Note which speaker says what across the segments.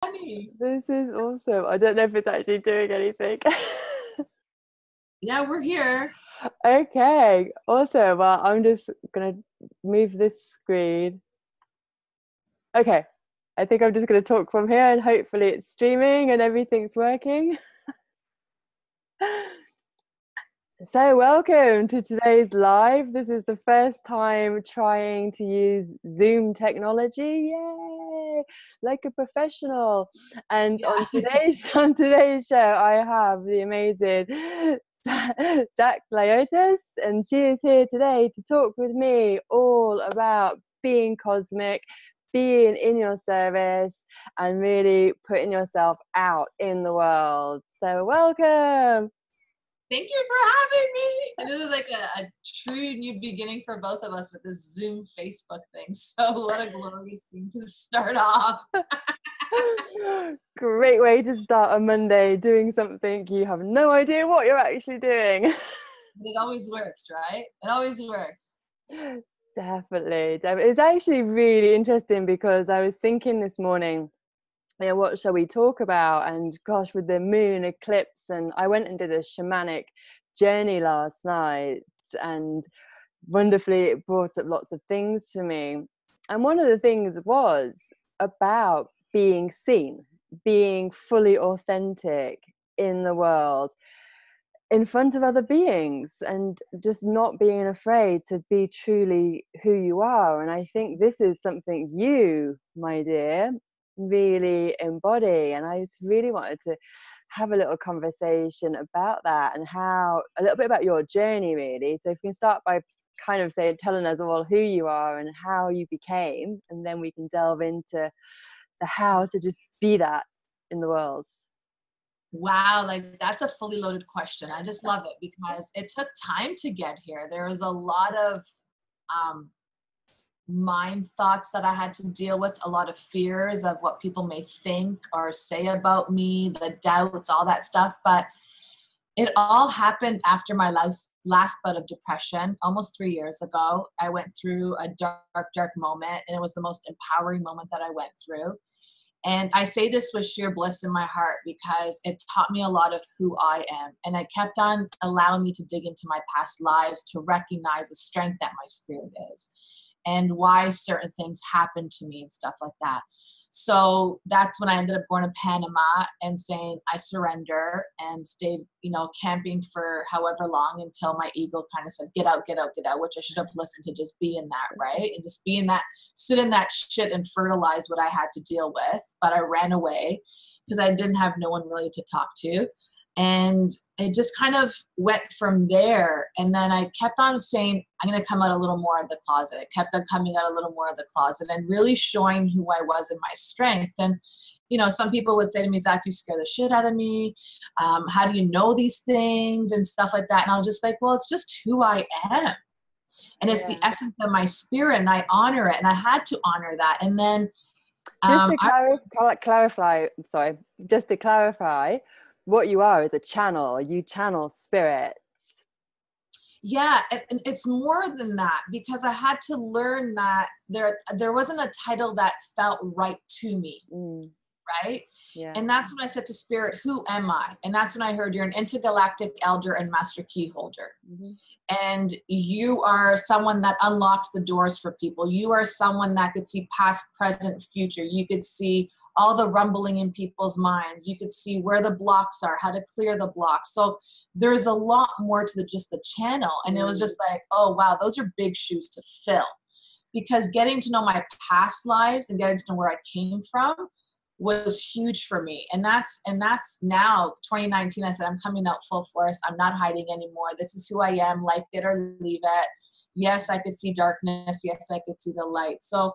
Speaker 1: funny.
Speaker 2: This is awesome. I don't know if it's actually doing anything.
Speaker 1: Yeah, we're here.
Speaker 2: Okay, awesome. Well, I'm just gonna move this screen. Okay, I think I'm just gonna talk from here and hopefully it's streaming and everything's working. So welcome to today's live. This is the first time trying to use Zoom technology. Yay! Like a professional. And
Speaker 1: Yeah.
Speaker 2: on today's show, I have the amazing Lioutas, and she is here today to talk with me all about being cosmic, being in your service, and really putting yourself out in the world. So welcome.
Speaker 1: Thank you for having me. And this is like a true new beginning for both of us with this Zoom Facebook thing. So what a glorious thing to start off.
Speaker 2: Great way to start a Monday, doing something you have no idea what you're actually doing.
Speaker 1: But it always works, right? It always works.
Speaker 2: Definitely. It's actually really interesting because I was thinking this morning, what shall we talk about? And gosh, with the moon eclipse, and I went and did a shamanic journey last night, and wonderfully it brought up lots of things to me. And one of the things was about being seen, being fully authentic in the world, in front of other beings, and just not being afraid to be truly who you are. And I think this is something you, my dear, really embody. And I just really wanted to have a little conversation about that, and how a little bit about your journey, really. So if you can start by kind of telling us all who you are and how you became, and then we can delve into the how to just be that in the world.
Speaker 1: Wow, like that's a fully loaded question. I just love it because it took time to get here. There was a lot of mind thoughts that I had to deal with, a lot of fears of what people may think or say about me, the doubts, all that stuff. But it all happened after my last bout of depression, almost 3 years ago. I went through a dark moment, and it was the most empowering moment that I went through. And I say this with sheer bliss in my heart because it taught me a lot of who I am. And it kept on allowing me to dig into my past lives to recognize the strength that my spirit is and why certain things happened to me and stuff like that. So that's when I ended up going to Panama and saying, I surrender, and stayed, camping for however long until my ego kind of said, get out, get out, get out, which I should have listened to, just be in that, right? And just be in that, sit in that shit and fertilize what I had to deal with. But I ran away because I didn't have no one really to talk to. And it just kind of went from there. And then I kept on saying, I'm going to come out a little more of the closet. I kept on coming out a little more of the closet and really showing who I was and my strength. And, some people would say to me, Zach, you scare the shit out of me. How do you know these things and stuff like that? And I was just like, well, it's just who I am. And it's the essence of my spirit, and I honor it. And I had to honor that. And then
Speaker 2: just to clarify, what you are is a channel. You channel spirits.
Speaker 1: Yeah, and it's more than that, because I had to learn that there wasn't a title that felt right to me. Right? Yeah. And that's when I said to spirit, who am I? And that's when I heard, you're an intergalactic elder and master key holder. And you are someone that unlocks the doors for people. You are someone that could see past, present, future. You could see all the rumbling in people's minds. You could see where the blocks are, how to clear the blocks. So there's a lot more to just the channel. And it was just like, oh, wow, those are big shoes to fill. Because getting to know my past lives and getting to know where I came from was huge for me. And that's now 2019. I said, I'm coming out full force. I'm not hiding anymore. This is who I am. Like it or leave it. Yes, I could see darkness. Yes, I could see the light. So,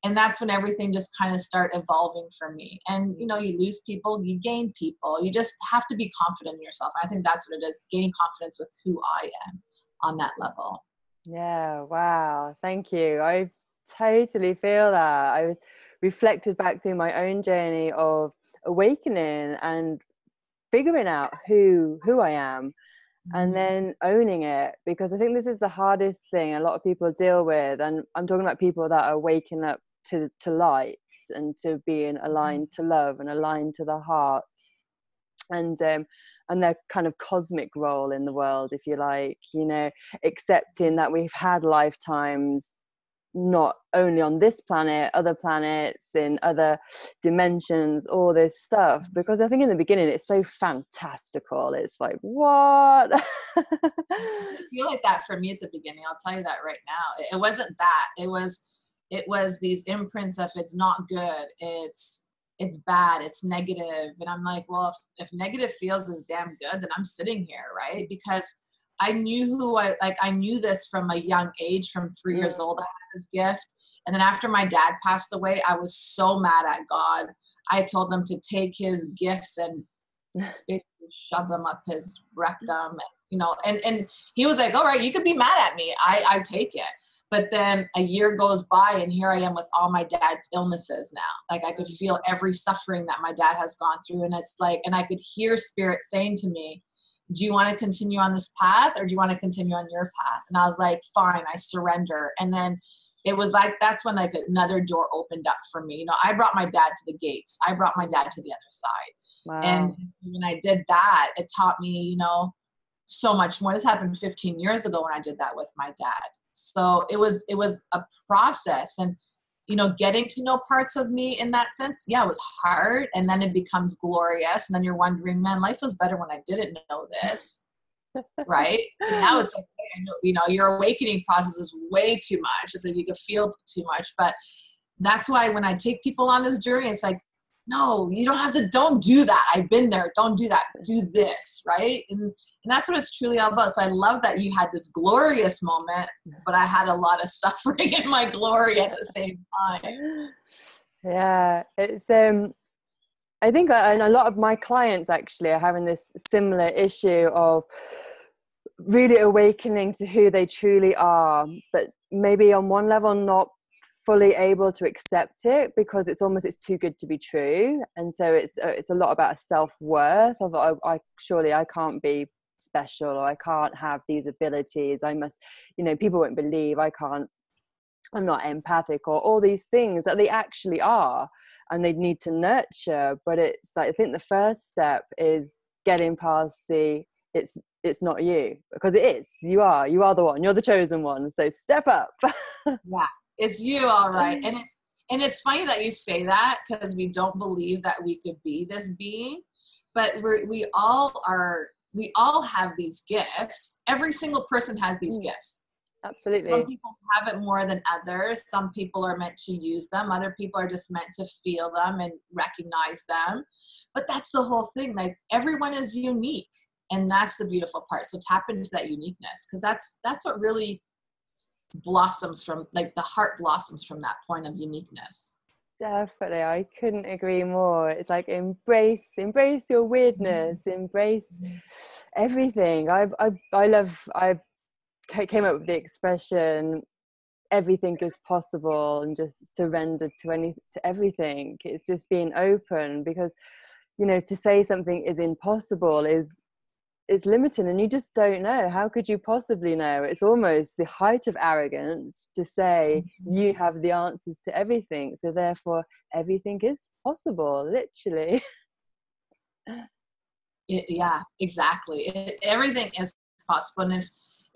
Speaker 1: and that's when everything just kind of started evolving for me. And, you lose people, you gain people. You just have to be confident in yourself. I think that's what it is, gaining confidence with who I am on that level.
Speaker 2: Yeah. Wow. Thank you. I totally feel that. I was reflected back through my own journey of awakening and figuring out who I am, and then owning it, because I think this is the hardest thing a lot of people deal with. And I'm talking about people that are waking up to lights, and to being aligned to love and aligned to the heart, and their kind of cosmic role in the world, if you like, you know, accepting that we've had lifetimes not only on this planet, other planets, in other dimensions, all this stuff. Because I think in the beginning it's so fantastical. It's like, what?
Speaker 1: I feel like that for me at the beginning. I'll tell you that right now. It wasn't that. It was these imprints of it's not good. It's bad. It's negative. And I'm like, well, if negative feels as damn good, then I'm sitting here, right? Because I knew I knew this from a young age. From 3 years old, I had this gift. And then after my dad passed away, I was so mad at God. I told him to take his gifts and basically shove them up his rectum, you know, and he was like, all right, you could be mad at me. I take it. But then a year goes by and here I am with all my dad's illnesses now. Like I could feel every suffering that my dad has gone through. And it's like, and I could hear spirit saying to me, do you want to continue on this path or do you want to continue on your path? And I was like, fine, I surrender. And then it was like, that's when like another door opened up for me. You know, I brought my dad to the gates. I brought my dad to the other side.
Speaker 2: Wow.
Speaker 1: And when I did that, it taught me, you know, so much more. This happened 15 years ago when I did that with my dad. So it was a process. And, you know, getting to know parts of me in that sense, yeah, it was hard. And then it becomes glorious. And then you're wondering, man, life was better when I didn't know this. Right? And now it's like, I know, you know, your awakening process is way too much. It's like you can feel too much. But that's why when I take people on this journey, it's like, no, you don't have to, don't do that. I've been there. Don't do that. Do this. Right. And that's what it's truly all about. So I love that you had this glorious moment, but I had a lot of suffering in my glory at the same time.
Speaker 2: Yeah. It's, I think and a lot of my clients actually are having this similar issue of really awakening to who they truly are, but maybe on one level not fully able to accept it because it's too good to be true. And so it's a lot about self-worth of I surely I can't be special, or I can't have these abilities, I must, you know, people won't believe I'm not empathic, or all these things that they actually are and they need to nurture. But it's like, I think the first step is getting past it's not you, because it is, you are the one, you're the chosen one, so step up.
Speaker 1: Yeah, it's you, all right. And it's funny that you say that, because we don't believe that we could be this being, but we all have these gifts. Every single person has these gifts.
Speaker 2: Absolutely.
Speaker 1: Some people have it more than others. Some people are meant to use them. Other people are just meant to feel them and recognize them. But that's the whole thing. Like, everyone is unique. And that's the beautiful part. So tap into that uniqueness, because that's what really blossoms from, like, the heart blossoms from that point of uniqueness.
Speaker 2: Definitely. I couldn't agree more. It's like embrace your weirdness, embrace everything. I came up with the expression everything is possible, and just surrender to everything. It's just being open, because, you know, to say something is impossible it's limiting, and you just don't know. How could you possibly know? It's almost the height of arrogance to say you have the answers to everything, so therefore everything is possible, literally.
Speaker 1: Yeah, exactly. Everything is possible. And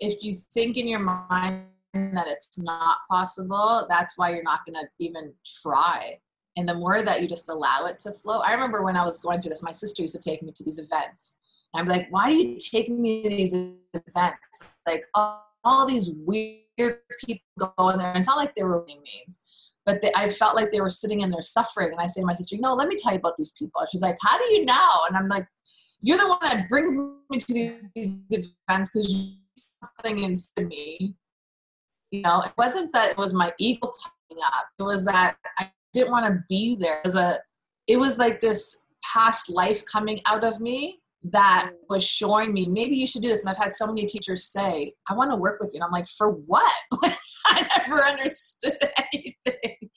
Speaker 1: if you think in your mind that it's not possible, that's why you're not going to even try. And the more that you just allow it to flow. I remember when I was going through this, my sister used to take me to these events. I'm like, why do you take me to these events? Like, all these weird people go in there. And it's not like they were running names, but I felt like they were sitting in their suffering. And I say to my sister, no, let me tell you about these people. She's like, how do you know? And I'm like, you're the one that brings me to these events because you see something inside me. You know, it wasn't that it was my ego coming up. It was that I didn't want to be there. It was like this past life coming out of me that was showing me, maybe you should do this. And I've had so many teachers say, I want to work with you. And I'm like, for what? I never understood anything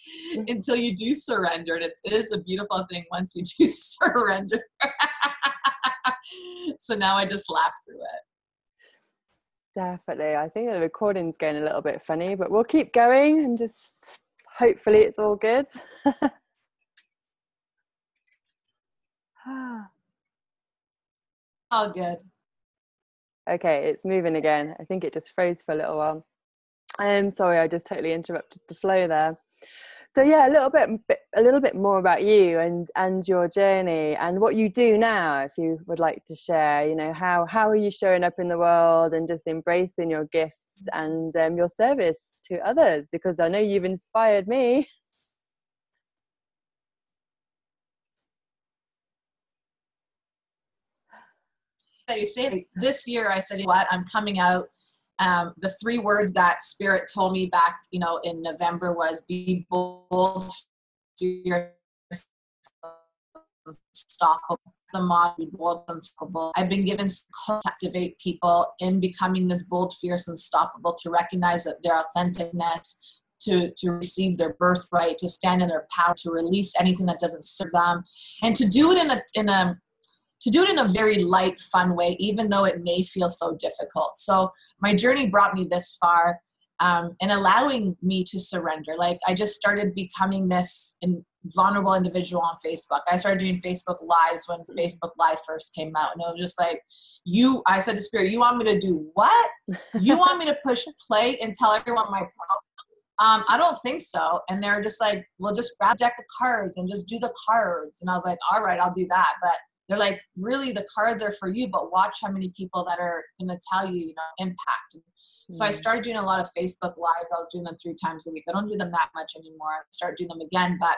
Speaker 1: until you do surrender. And it is a beautiful thing once you do surrender. So now I just laugh through it.
Speaker 2: Definitely. I think the recording's going a little bit funny, but we'll keep going and just Hopefully it's all good.
Speaker 1: All good.
Speaker 2: Okay, it's moving again. I think it just froze for a little while. I'm sorry, I just totally interrupted the flow there. So yeah, a little bit more about you and your journey and what you do now, if you would like to share. You know, how are you showing up in the world and just embracing your gifts and your service to others? Because I know you've inspired me.
Speaker 1: That you say this year, I said, you know what, I'm coming out. The 3 words that Spirit told me back, you know, in November was be bold, fierce, unstoppable. The model, be bold, unstoppable. I've been given to activate people in becoming this bold, fierce, unstoppable, to recognize that their authenticness, to receive their birthright, to stand in their power, to release anything that doesn't serve them, and to do it in a very light, fun way, even though it may feel so difficult. So my journey brought me this far, and allowing me to surrender. Like, I just started becoming this vulnerable individual on Facebook. I started doing Facebook Lives when Facebook Live first came out. And it was just like, I said to Spirit, you want me to do what? You want me to push play and tell everyone my problem? I don't think so. And they're just like, well, just grab a deck of cards and just do the cards. And I was like, all right, I'll do that. But they're like, really, the cards are for you, but watch how many people that are going to tell you, you know, impact. So I started doing a lot of Facebook Lives. I was doing them 3 times a week. I don't do them that much anymore. I start doing them again. But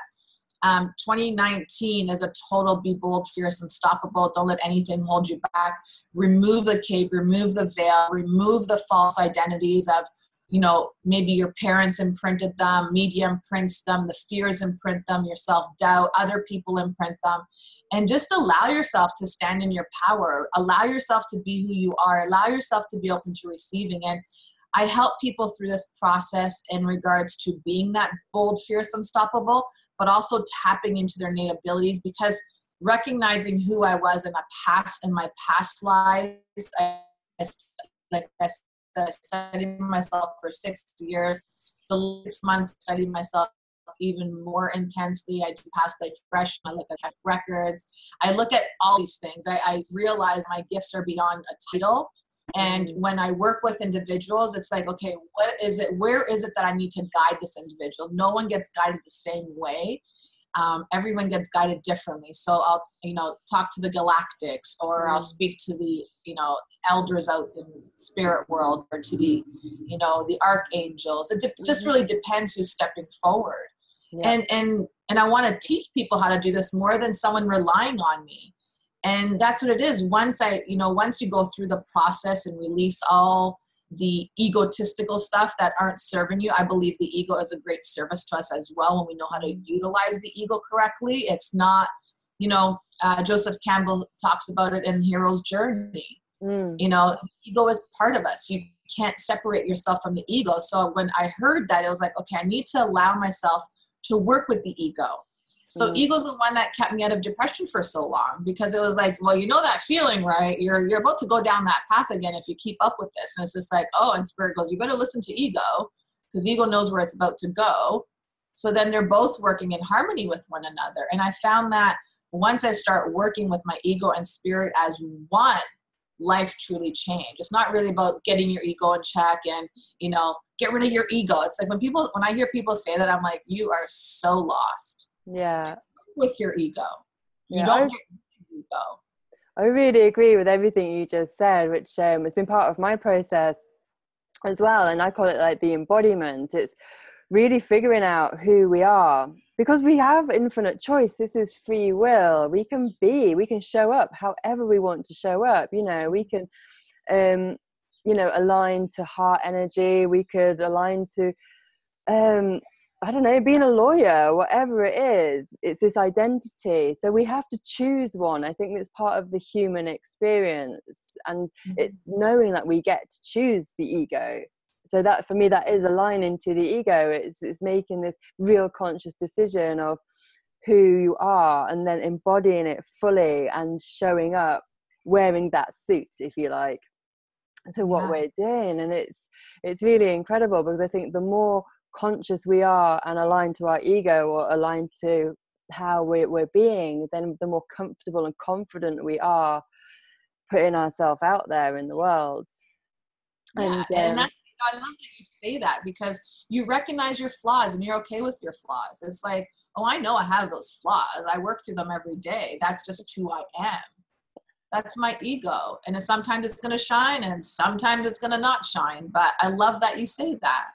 Speaker 1: 2019 is a total be bold, fierce, unstoppable. Don't let anything hold you back. Remove the cape, remove the veil, remove the false identities of, you know, maybe your parents imprinted them, media imprints them, the fears imprint them, your self-doubt, other people imprint them. And just allow yourself to stand in your power. Allow yourself to be who you are. Allow yourself to be open to receiving. And I help people through this process in regards to being that bold, fierce, unstoppable, but also tapping into their innate abilities, because recognizing who I was in my past lives, I studied myself for 6 years. The 6 months I studied myself even more intensely. I do past life regression. I look at records. I look at all these things. I realize my gifts are beyond a title. And when I work with individuals, it's like, okay, what is it? Where is it that I need to guide this individual? No one gets guided the same way. Everyone gets guided differently. So I'll, you know, talk to the galactics, or I'll speak to the, you know, elders out in the spirit world, or to the, you know, the archangels. It just really depends who's stepping forward. Yeah. And I want to teach people how to do this more than someone relying on me. And that's what it is. Once you go through the process and release all the egotistical stuff that aren't serving you, I believe the ego is a great service to us as well when we know how to utilize the ego correctly. It's not, you know, Joseph Campbell talks about it in Hero's Journey. You know, the ego is part of us. You can't separate yourself from the ego. So when I heard that, it was like, okay, I need to allow myself to work with the ego. So ego's the one that kept me out of depression for so long, because it was like, well, you know that feeling, right? You're about to go down that path again if you keep up with this. And it's just like, oh, and Spirit goes, you better listen to ego, because ego knows where it's about to go. So then they're both working in harmony with one another. And I found that once I start working with my ego and spirit as one, life truly changed. It's not really about getting your ego in check and, you know, get rid of your ego. It's like when I hear people say that, I'm like, you are so lost.
Speaker 2: Yeah.
Speaker 1: With your ego. You don't get your ego.
Speaker 2: I really agree with everything you just said, which has been part of my process as well. And I call it like the embodiment. It's really figuring out who we are, because we have infinite choice. This is free will. We can show up however we want to show up. You know, we can, you know, align to heart energy. We could align to, I don't know, being a lawyer, whatever it is. It's this identity. So we have to choose one. I think that's part of the human experience. And it's knowing that we get to choose the ego. So that, for me, that is aligning to the ego. It's making this real conscious decision of who you are, and then embodying it fully and showing up, wearing that suit, if you like, to what we're doing. And it's really incredible, because I think the more conscious we are and aligned to our ego, or aligned to how we're being, then the more comfortable and confident we are putting ourselves out there in the world.
Speaker 1: Yeah, and that's, I love that you say that, because you recognize your flaws and you're okay with your flaws. It's like, oh, I know I have those flaws. I work through them every day. That's just who I am. That's my ego. And sometimes it's going to shine and sometimes it's going to not shine. But I love that you say that.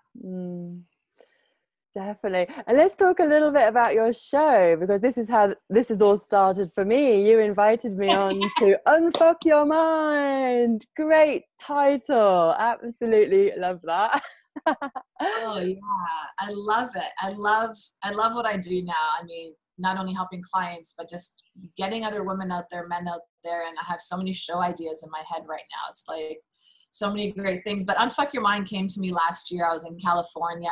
Speaker 2: Definitely. And let's talk a little bit about your show, because this is how this has all started for me. You invited me on to Unfuck Your Mind. Great title. Absolutely love that.
Speaker 1: Oh yeah, I love it. I love what I do now. I mean, not only helping clients, but just getting other women out there, men out there. And I have so many show ideas in my head right now. It's like so many great things. But Unfuck Your Mind came to me last year. I was in California,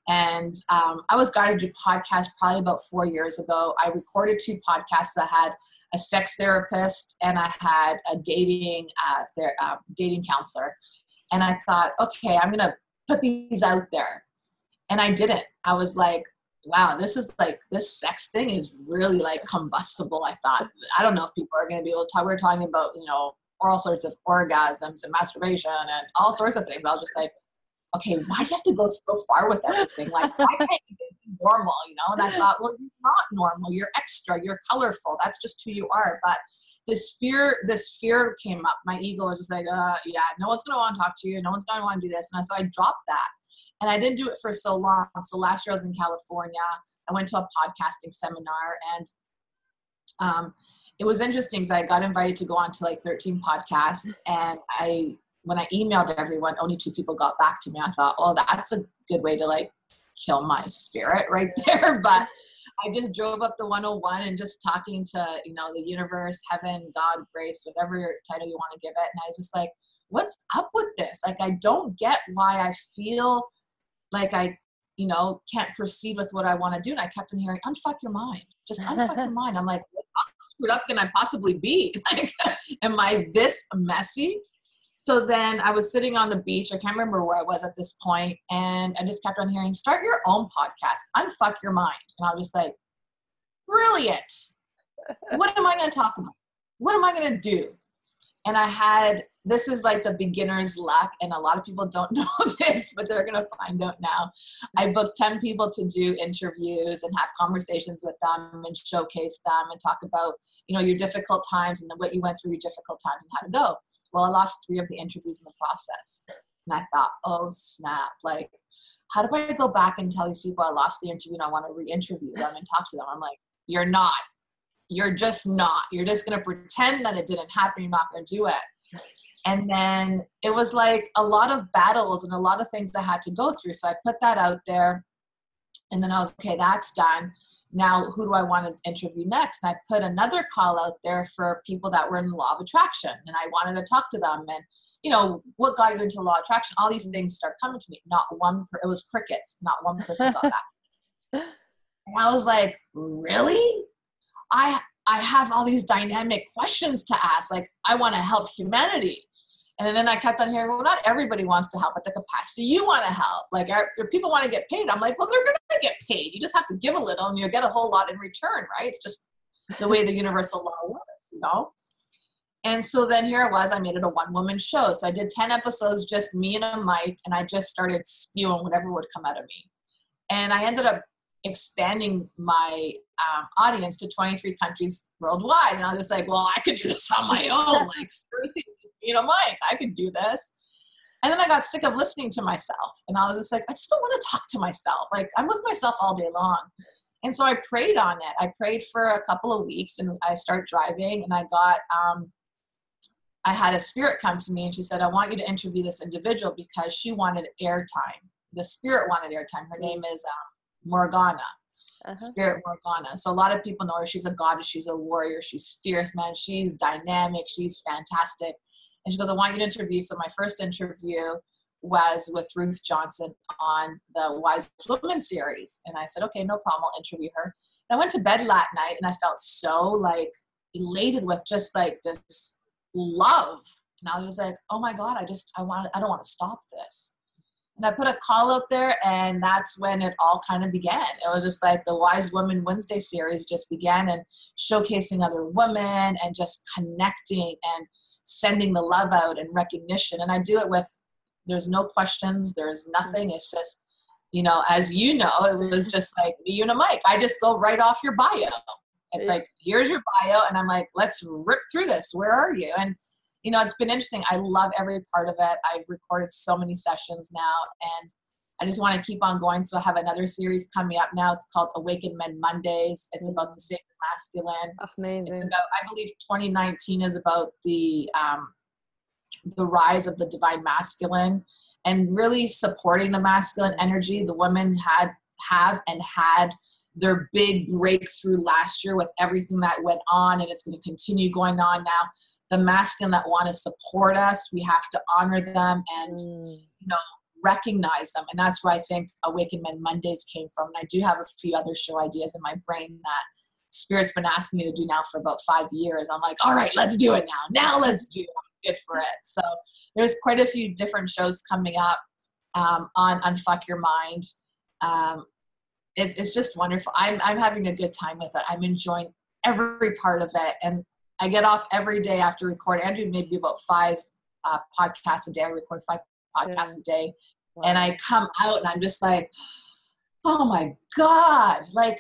Speaker 1: and I was guided to podcast probably about 4 years ago. I recorded 2 podcasts. I had a sex therapist and I had a dating counselor. And I thought, okay, I'm going to put these out there. And I didn't. I was like, wow, this sex thing is really like combustible. I thought, I don't know if people are going to be able to talk. We're talking about, all sorts of orgasms and masturbation and all sorts of things. I was just like, okay, why do you have to go so far with everything? Like, why can't you be normal, And I thought, well, you're not normal. You're extra. You're colorful. That's just who you are. But this fear came up. My ego was just like, yeah, no one's going to want to talk to you. No one's going to want to do this. And so I dropped that. And I didn't do it for so long. So last year I was in California. I went to a podcasting seminar, and it was interesting because I got invited to go on to like 13 podcasts. And when I emailed everyone, only 2 people got back to me. I thought, oh, that's a good way to like kill my spirit right there. But I just drove up the 101 and just talking to, the universe, heaven, God, grace, whatever title you want to give it. And I was just like, what's up with this? Like, I don't get why I feel like I, can't proceed with what I want to do. And I kept on hearing, unfuck your mind, just unfuck your mind. I'm like, how screwed up can I possibly be? Like, am I this messy? So then I was sitting on the beach. I can't remember where I was at this point, and I just kept on hearing, start your own podcast, unfuck your mind. And I was just like, brilliant. What am I going to talk about? What am I going to do? And this is like the beginner's luck, and a lot of people don't know this, but they're going to find out now. I booked 10 people to do interviews and have conversations with them and showcase them and talk about, your difficult times and what you went through your difficult times and how to go. Well, I lost 3 of the interviews in the process. And I thought, oh, snap. Like, how do I go back and tell these people I lost the interview and I want to re-interview them and talk to them? I'm like, you're not. You're just not. You're just going to pretend that it didn't happen. You're not going to do it. And then it was like a lot of battles and a lot of things that I had to go through. So I put that out there. And then I was, okay, that's done. Now, who do I want to interview next? And I put another call out there for people that were in the law of attraction. And I wanted to talk to them. And, what got you into law of attraction? All these things start coming to me. Not one, it was crickets. Not one person got that. And I was like, really? I have all these dynamic questions to ask. Like, I want to help humanity. And then I kept on hearing, well, not everybody wants to help at the capacity you want to help. Like, there people want to get paid. I'm like, well, they're going to get paid. You just have to give a little and you'll get a whole lot in return, right? It's just the way the universal law works, And so then here I was, I made it a 1-woman show. So I did 10 episodes, just me and a mic, and I just started spewing whatever would come out of me. And I ended up expanding my audience to 23 countries worldwide. And I was just like, well, I could do this on my own. Like, Mike, I could do this. And then I got sick of listening to myself. And I was just like, I just don't want to talk to myself. Like, I'm with myself all day long. And so I prayed on it. I prayed for a couple of weeks, and I started driving, and I got, I had a spirit come to me, and she said, I want you to interview this individual because she wanted airtime. The spirit wanted airtime. Her name is Morgana. Spirit Morgana. So a lot of people know her. She's a goddess. She's a warrior. She's fierce, man. She's dynamic. She's fantastic. And she goes, I want you to interview. So my first interview was with Ruth Johnson on the Wise Woman series. And I said, okay, no problem. I'll interview her. And I went to bed that night, and I felt so like elated with just like this love. And I was just like, oh my God, I don't want to stop this. And I put a call out there, and that's when it all kind of began. It was just like the Wise Woman Wednesday series just began, and showcasing other women and just connecting and sending the love out and recognition. And I do it with, there's no questions, there's nothing. It's just, you know, as you know, it was just like me and a mic. I just go right off your bio. It's like, here's your bio. And I'm like, let's rip through this. Where are you? And you know, it's been interesting. I love every part of it. I've recorded so many sessions now, and I just want to keep on going. So I have another series coming up now. It's called Awaken Men Mondays. It's about the sacred masculine.
Speaker 2: Amazing.
Speaker 1: It's about, I believe 2019 is about the rise of the divine masculine, and really supporting the masculine energy. The women had their big breakthrough last year with everything that went on, and it's going to continue going on now. The masculine that want to support us, we have to honor them and you know, recognize them. And that's where I think Awaken Men Mondays came from. And I do have a few other show ideas in my brain that Spirit's been asking me to do now for about 5 years. I'm like, all right, let's do it now. Now let's do it. I'm good for it. So there's quite a few different shows coming up on Unfuck Your Mind. It's just wonderful. I'm having a good time with it. I'm enjoying every part of it. And I get off every day after recording. I do maybe about 5 podcasts a day. I record 5 podcasts a day. Wow. And I come out and I'm just like, oh my God, like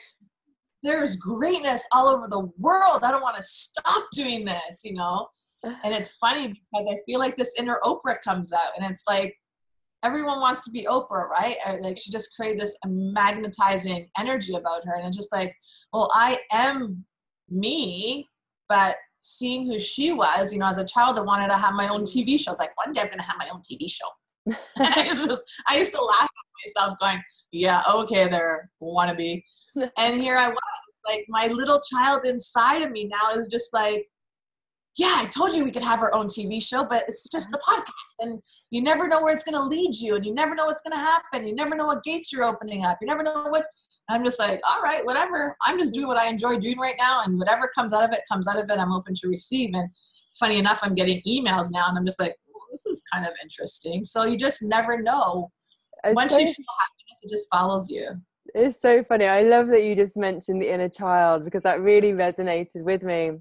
Speaker 1: there's greatness all over the world. I don't want to stop doing this, you know? And it's funny because I feel like this inner Oprah comes out, and it's like, everyone wants to be Oprah, right? Like she just created this magnetizing energy about her. And it's just like, well, I am me, but seeing who she was, you know, as a child, I wanted to have my own TV show. I was like, one day I'm going to have my own TV show. I used to laugh at myself going, yeah, okay, there, wannabe. And here I was, like my little child inside of me now is just like, yeah, I told you we could have our own TV show, but it's just the podcast, and you never know where it's going to lead you, and you never know what's going to happen. You never know what gates you're opening up. You never know what. I'm just like, all right, whatever. I'm just doing what I enjoy doing right now, and whatever comes out of it, comes out of it. I'm open to receive. And funny enough, I'm getting emails now, and I'm just like, oh, this is kind of interesting. So you just never know. Once you feel happiness, it just follows you.
Speaker 2: It's so funny. I love that you just mentioned the inner child, because that really resonated with me.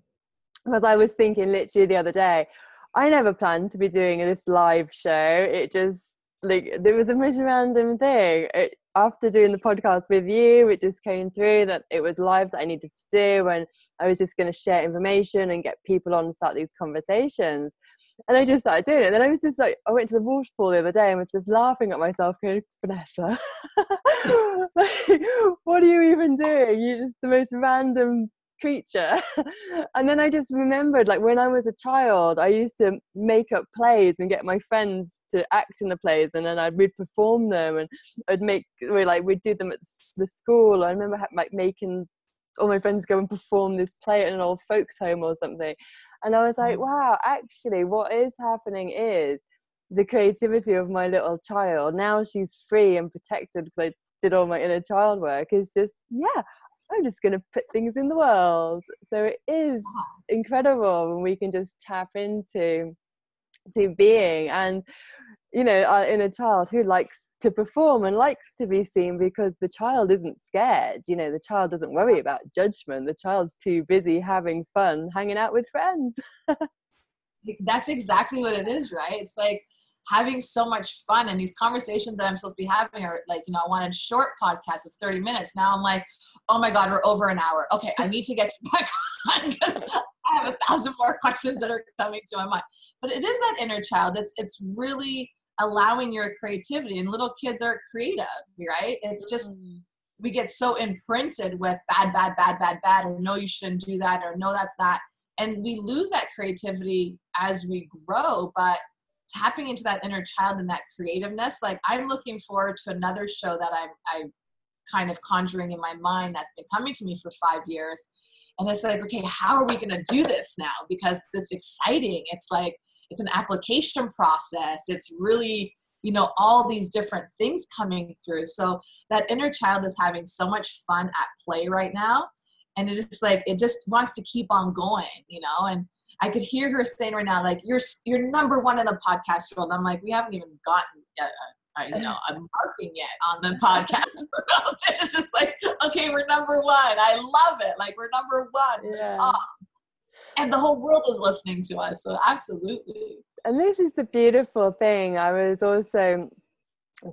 Speaker 2: Because I was thinking literally the other day, I never planned to be doing this live show. It just, like, there was a most random thing. After doing the podcast with you, it just came through that it was lives that I needed to do, and I was just going to share information and get people on and start these conversations. And I just started doing it. And then I was just like, I went to the waterfall the other day and was just laughing at myself going, Vanessa, like, what are you even doing? You're just the most random creature. And then I just remembered, like, when I was a child, I used to make up plays and get my friends to act in the plays, and then we'd perform them, and we'd do them at the school. I remember making all my friends go and perform this play at an old folks home or something. And I was like, wow, actually what is happening is the creativity of my little child, now she's free and protected because I did all my inner child work, is just, yeah, I'm just going to put things in the world. So it is incredible when we can just tap into being. And, you know, our inner child who likes to perform and likes to be seen, because the child isn't scared. You know, the child doesn't worry about judgment. The child's too busy having fun, hanging out with friends.
Speaker 1: That's exactly what it is, right? It's like having so much fun, and these conversations that I'm supposed to be having are like, you know, I wanted short podcasts of 30 minutes. Now I'm like, oh my God, we're over an hour. Okay, I need to get you back on because I have 1,000 more questions that are coming to my mind. But it is that inner child. It's really allowing your creativity, and little kids are creative, right? It's just, we get so imprinted with bad, or no, you shouldn't do that, or no, that's that. And we lose that creativity as we grow. But tapping into that inner child and that creativeness, like I'm looking forward to another show that I'm kind of conjuring in my mind that's been coming to me for 5 years. And it's like, okay, how are we going to do this now? Because it's exciting. It's like, it's an application process. It's really, you know, all these different things coming through. So that inner child is having so much fun at play right now. And it is like, it just wants to keep on going, you know? And I could hear her saying right now, like, you're number one in the podcast world. I'm like, we haven't even gotten I'm marking it on the podcast. It's just like, okay, we're number one. I love it. Like, we're number one. We're top. And the whole world is listening to us. So absolutely.
Speaker 2: And this is the beautiful thing. I was also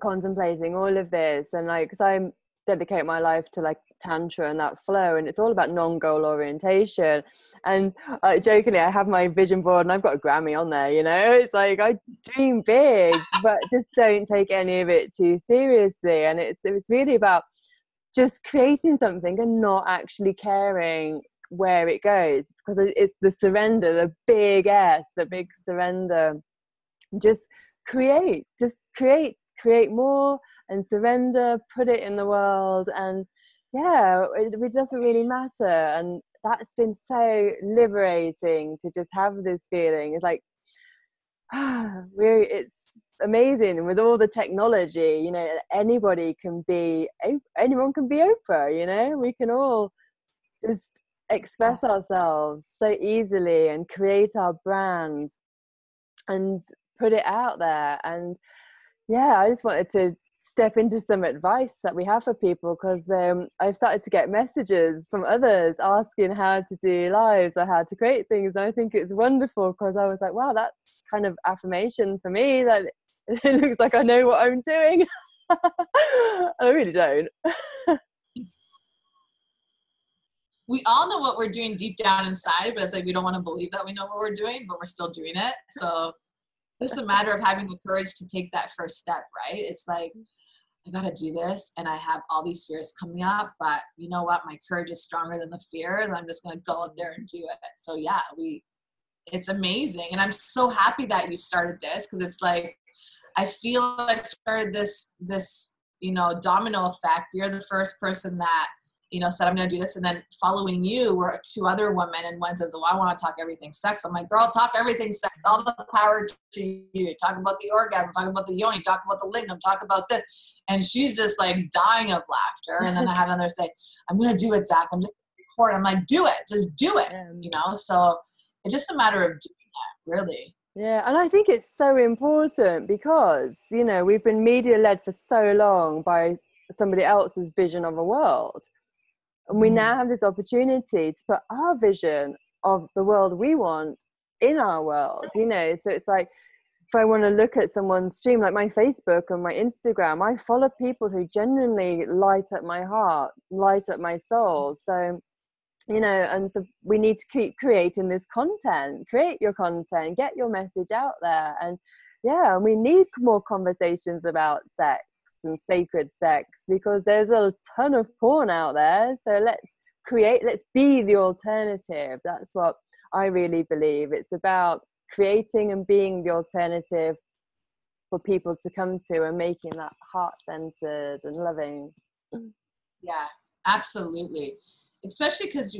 Speaker 2: contemplating all of this, and like, because I dedicate my life to like tantra and that flow, and it's all about non-goal orientation. And jokingly, I have my vision board and I've got a Grammy on there, you know. It's like, I dream big, but just don't take any of it too seriously. And it's really about just creating something and not actually caring where it goes, because it's the surrender, the big S, the big surrender. Just create more and surrender, put it in the world, and it doesn't really matter. And that's been so liberating to just have this feeling. It's like, it's amazing. With all the technology, you know, anyone can be Oprah, you know. We can all just express ourselves so easily and create our brand and put it out there. And I just wanted to step into some advice that we have for people, because I've started to get messages from others asking how to do lives or how to create things, and I think it's wonderful, because I was like, wow, that's kind of affirmation for me that it looks like I know what I'm doing. I really don't.
Speaker 1: We all know what we're doing deep down inside, but it's like we don't want to believe that we know what we're doing, but we're still doing it. So it's a matter of having the courage to take that first step, right? It's like, I got to do this, and I have all these fears coming up, but you know what? My courage is stronger than the fears. I'm just going to go out there and do it. So it's amazing. And I'm so happy that you started this, because it's like, I feel I started this, domino effect. You're the first person that, said, I'm going to do this. And then following you were two other women, and one says, I want to talk everything sex. I'm like, girl, talk everything sex, all the power to you. Talk about the orgasm, talk about the yoni, talk about the lingam, talk about this. And she's just like dying of laughter. And then I had another say, I'm going to do it, Zach. I'm just going to record. I'm like, do it, just do it. So it's just a matter of doing that, really.
Speaker 2: Yeah, and I think it's so important, because, we've been media led for so long by somebody else's vision of a world. And we now have this opportunity to put our vision of the world we want in our world, So it's like, if I want to look at someone's stream, like my Facebook and my Instagram, I follow people who genuinely light up my heart, light up my soul. So, and so we need to keep creating this content, create your content, get your message out there. And we need more conversations about sex and sacred sex, because there's a ton of porn out there. So let's be the alternative. That's what I really believe. It's about creating and being the alternative for people to come to, and making that heart-centered and loving.
Speaker 1: Yeah, absolutely. Especially because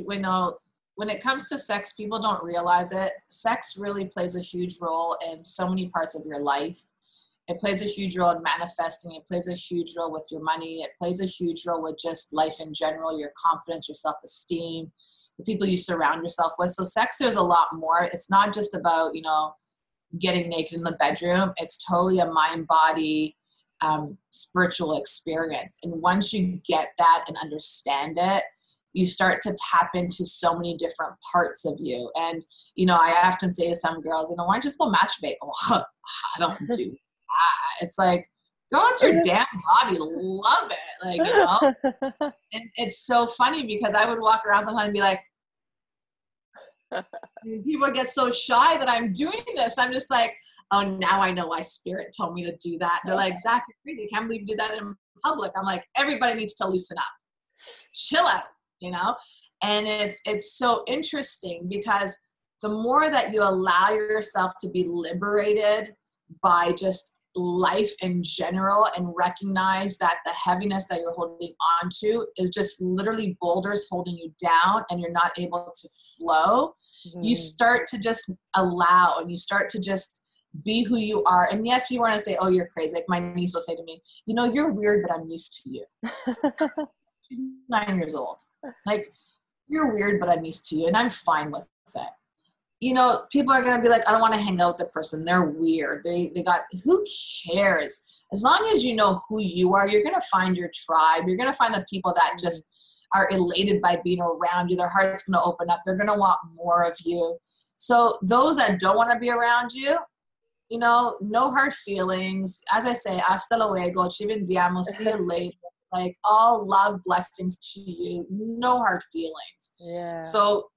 Speaker 1: when it comes to sex, people don't realize it. Sex really plays a huge role in so many parts of your life. It plays a huge role in manifesting. It plays a huge role with your money. It plays a huge role with just life in general, your confidence, your self-esteem, the people you surround yourself with. So sex, there's a lot more. It's not just about, getting naked in the bedroom. It's totally a mind-body, spiritual experience. And once you get that and understand it, you start to tap into so many different parts of you. And, I often say to some girls, why don't you just go masturbate? Oh, I don't do that. It's like, girl, it's your damn body. Love it. And it's so funny, because I would walk around sometimes and be like, people get so shy that I'm doing this. I'm just like, oh, now I know why spirit told me to do that. They're like, Zach, you're crazy. I can't believe you did that in public. I'm like, everybody needs to loosen up, chill out, And it's so interesting, because the more that you allow yourself to be liberated by just life in general, and recognize that the heaviness that you're holding on to is just literally boulders holding you down, and you're not able to flow, you start to just allow, and you start to just be who you are. And yes, people want to say, oh, you're crazy. Like my niece will say to me, you're weird, but I'm used to you. She's 9 years old. Like, you're weird, but I'm used to you, and I'm fine with it. you know, people are going to be like, I don't want to hang out with the person. They're weird. Who cares? As long as you know who you are, you're going to find your tribe. You're going to find the people that just are elated by being around you. Their heart's going to open up. They're going to want more of you. So those that don't want to be around you, you know, no hard feelings. As I say, hasta luego, ci vediamo, see you later. Like, all love, blessings to you. No hard feelings.
Speaker 2: Yeah.
Speaker 1: So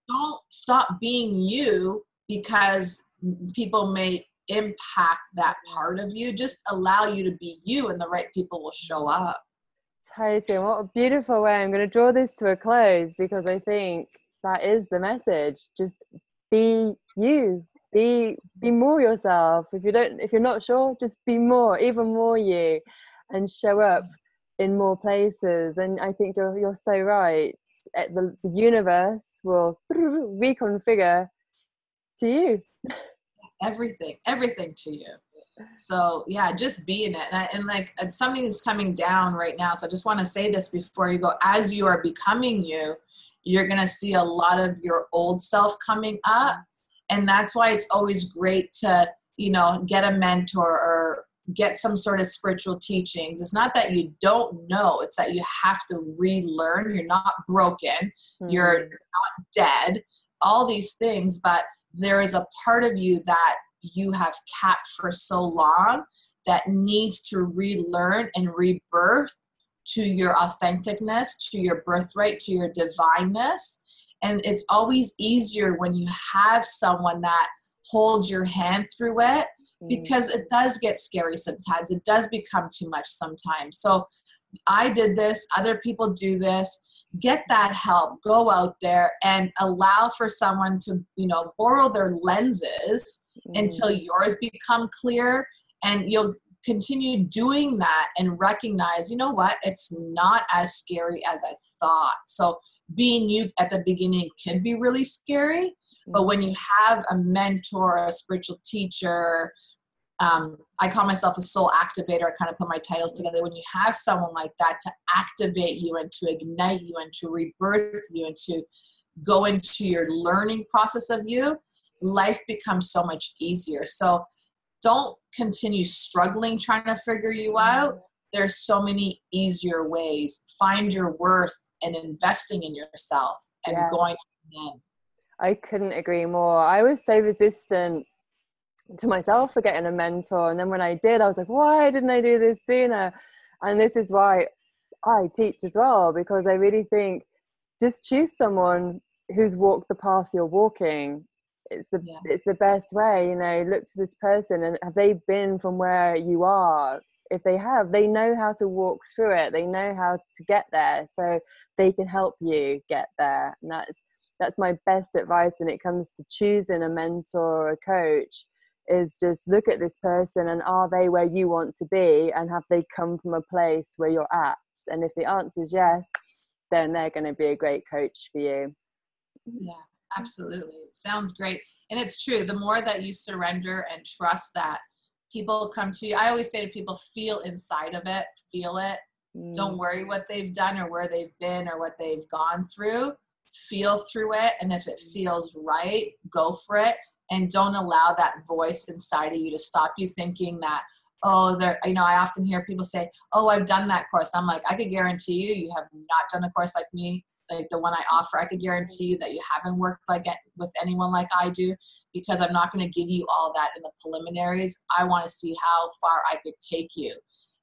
Speaker 1: don't stop being you because people may impact that part of you. Just allow you to be you, and the right people will show up.
Speaker 2: Totally. What a beautiful way. I'm going to draw this to a close, because I think that is the message. Just be you. Be more yourself. If you're not sure, just be more, even more you, and show up in more places. And I think you're so right. The universe will reconfigure to you. Everything
Speaker 1: to you. So yeah, just be in it. And like, something is coming down right now. So I just want to say this before you go. As you are becoming you, you're going to see a lot of your old self coming up. And that's why it's always great to, you know, get a mentor or get some sort of spiritual teachings. It's not that you don't know, it's that you have to relearn. You're not broken, you're not dead, all these things, but there is a part of you that you have kept for so long that needs to relearn and rebirth to your authenticness, to your birthright, to your divineness. And it's always easier when you have someone that holds your hand through it, because it does get scary sometimes. It does become too much sometimes. So I did this, other people do this. Get that help. Go out there and allow for someone to, you know, borrow their lenses until yours become clear, and you'll continue doing that and recognize, you know what, it's not as scary as I thought. So being you at the beginning can be really scary, but when you have a mentor, a spiritual teacher, I call myself a soul activator. I kind of put my titles together. When you have someone like that to activate you and to ignite you and to rebirth you and to go into your learning process of you, life becomes so much easier. So don't continue struggling trying to figure you out. There's so many easier ways. Find your worth and investing in yourself and going in.
Speaker 2: I couldn't agree more. I was so resistant to myself for getting a mentor, and then when I did, I was like, why didn't I do this sooner? And this is why I teach as well, because I really think just choose someone who's walked the path you're walking. It's the best way, you know. Look to this person, and have they been from where you are? If they have, they know how to walk through it. They know how to get there, so they can help you get there. And that's my best advice when it comes to choosing a mentor or a coach, is just look at this person, and are they where you want to be, and have they come from a place where you're at? And if the answer is yes, then they're going to be a great coach for you.
Speaker 1: Yeah, absolutely. Sounds great. And it's true. The more that you surrender and trust that people come to you, I always say to people, feel inside of it, feel it. Don't worry what they've done or where they've been or what they've gone through. Feel through it. And if it feels right, go for it. And don't allow that voice inside of you to stop you thinking that, you know, I often hear people say, oh, I've done that course. I'm like, I could guarantee you have not done a course like me, like the one I offer. I could guarantee you that you haven't worked with anyone like I do, because I'm not going to give you all that in the preliminaries. I want to see how far I could take you.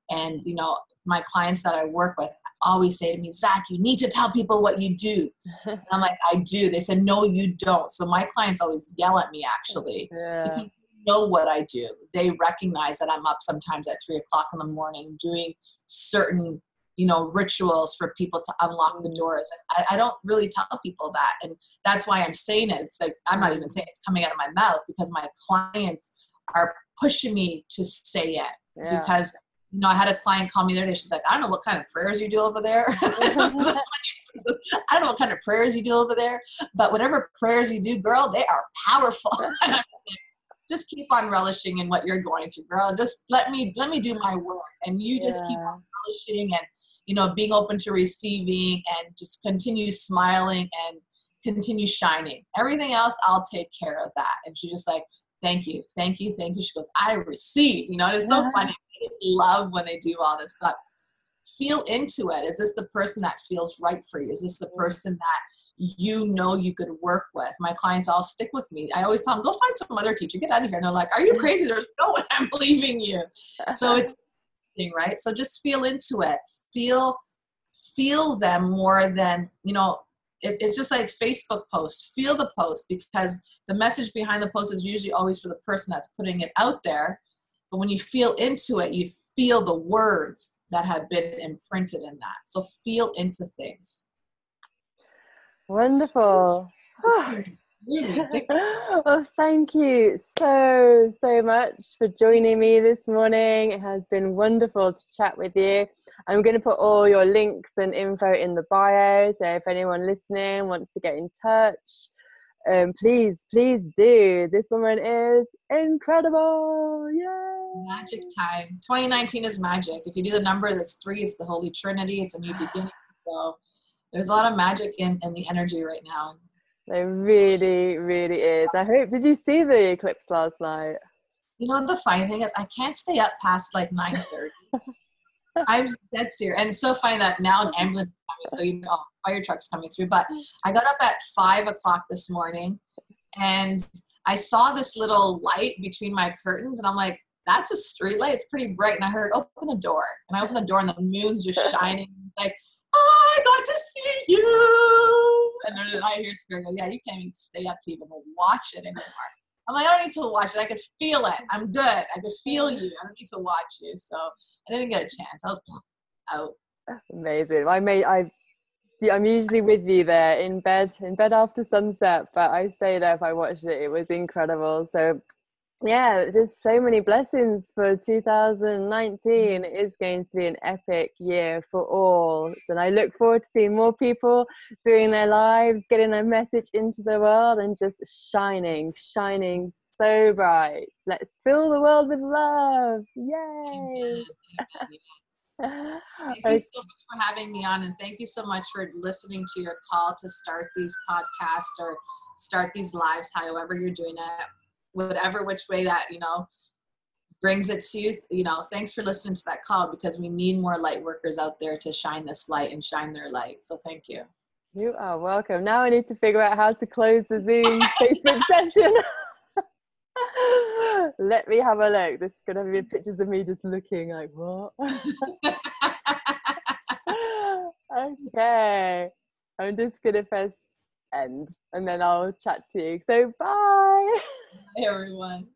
Speaker 1: And, you know, my clients that I work with always say to me, Zach, you need to tell people what you do. And I'm like, I do. They said, no, you don't. So my clients always yell at me, actually, because they know what I do. They recognize that I'm up sometimes at 3:00 in the morning doing certain, you know, rituals for people to unlock the doors. And I don't really tell people that. And that's why I'm saying it. It's like, I'm not even saying it's coming out of my mouth, because my clients are pushing me to say it. Because, you know, I had a client call me the other day. She's like, I don't know what kind of prayers you do over there. I don't know what kind of prayers you do over there, but whatever prayers you do, girl, they are powerful. Just keep on relishing in what you're going through, girl. Just let me do my work, and you just keep on relishing and, you know, being open to receiving, and just continue smiling and continue shining. Everything else, I'll take care of that. And she just like, thank you, thank you, thank you. She goes, I receive, you know, and it's so funny. I just love when they do all this, but feel into it. Is this the person that feels right for you? Is this the person that you know you could work with? My clients all stick with me. I always tell them, go find some other teacher, get out of here. And they're like, are you crazy? There's no way I'm leaving you. So it's right. So just feel into it. Feel them more than, you know, it's just like Facebook post. Feel the post, because the message behind the post is usually always for the person that's putting it out there. But when you feel into it, you feel the words that have been imprinted in that. So feel into things.
Speaker 2: Wonderful.
Speaker 1: Really.
Speaker 2: Well, thank you so much for joining me this morning. It has been wonderful to chat with you. I'm going to put all your links and info in the bio, so if anyone listening wants to get in touch, please do. This woman is incredible. Yay!
Speaker 1: Magic time. 2019 is magic. If you do the number, that's 3. It's the Holy Trinity. It's a new beginning. So there's a lot of magic in the energy right now.
Speaker 2: There really is. Did you see the eclipse last night?
Speaker 1: You know, the funny thing is I can't stay up past like 9:30. I'm dead serious. And it's so funny that now an ambulance is coming, so you know, fire truck's coming through. But I got up at 5 o'clock this morning and I saw this little light between my curtains and I'm like, that's a street light. It's pretty bright. And I heard, open the door. And I opened the door and the moon's just shining. It's like, oh, I got to see you. And then I hear Spirit go, yeah, you can't even stay up to even watch it anymore. I'm like, I don't need to watch it. I could feel it. I'm good. I could feel you. I don't need to watch you. So I didn't get a chance. I was out.
Speaker 2: That's amazing. I'm usually with you there in bed after sunset, but I stayed up. I watched it. It was incredible. So yeah, just so many blessings for 2019. It is going to be an epic year for all. And I look forward to seeing more people doing their lives, getting their message into the world and just shining so bright. Let's fill the world with love. Yay.
Speaker 1: Thank you so much for having me on, and thank you so much for listening to your call to start these podcasts or start these lives, however you're doing it. Whatever which way that, you know, brings it to you, you know, thanks for listening to that call, because we need more light workers out there to shine this light and shine their light. So thank you.
Speaker 2: You are welcome. Now I need to figure out how to close the Zoom Facebook session. Let me have a look. This is going to be pictures of me just looking like, what? Okay. I'm just going to press end and then I'll chat to you. So bye.
Speaker 1: Bye, everyone.